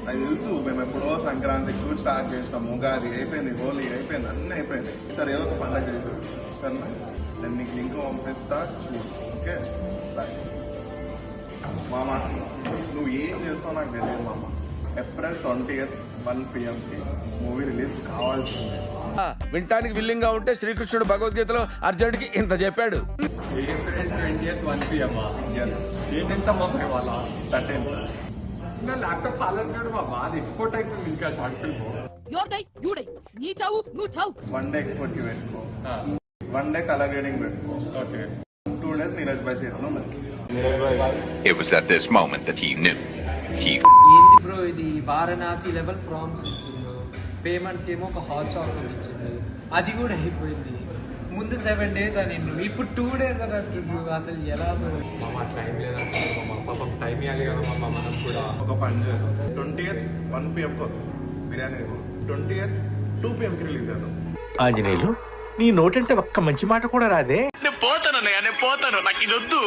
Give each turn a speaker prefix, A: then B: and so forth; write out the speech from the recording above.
A: అది తెలుసు. మేము ఎప్పుడో సంక్రాంతికి షూట్ స్టార్ట్ చేసినాం, ఉగాది అయిపోయింది, హోలీ అయిపోయింది, అన్నీ అయిపోయింది. సరే ఏదో ఒక పండగ చేసి సరేనా, నేను నీకు లింక్ పంపిస్తా చూడు. ఓకే బాయ్ మామ. నువ్వు ఏం చేస్తావు నాకు తెలియదు మామ. April 20th 1 PM movie release కావాల్సిందే.
B: వినటానికి విల్లింగ్ గా ఉంటే శ్రీకృష్ణుడు భగవద్గీతలో అర్జునుడికి ఇంత చెప్పాడు.
C: April 20th 1 PM.
A: ఎస్
C: ఏంటంత మాకు వాళ్ళ
A: 13th.
C: నా ల్యాప్టాప్ కాలేదు బాబా, అది ఎక్స్పోర్ట్ అవుతుంది ఇంకా షార్ట్ ఫిల్మ్.
D: నీ చావు నువ్వు చావు.
A: 1 day ఎక్స్పోర్ట్ కి పెట్టుకో, 1 day కలర్ గ్రేడింగ్ పెట్టుకో,
C: ఓకే
A: 2 days నీరజ్ భాయ్ చేయడం ఉంది.
E: It was at this moment that he knew.
F: ఏంది బ్రో ఇది వారణాసి లెవెల్ ప్రామ్స్ ఇస్తుంది, పేమెంట్ ఏమో ఒక హాట్ చాక్లెట్ ఇచ్చింది, అది కూడా అయిపోయింది. ముందు 7 days అని ఇప్పుడు 2 days అని అంటుండ్రు. అసలు ఎలా
C: మామ టైం లేదంటే మామ, పాపం టైం ఇవ్వాలి కదా మామ మనం కూడా.
A: ఒక పని చేద్దాం, 20th 1 PM biryani 20th 2 PM కి రిలీజ్ చేద్దాం.
G: ఆంజనేయులు, నీ నోటంటే ఒక్క మంచి మాట కూడా రాదే.
B: నేను పోతాను, నాకు ఇది వద్దు.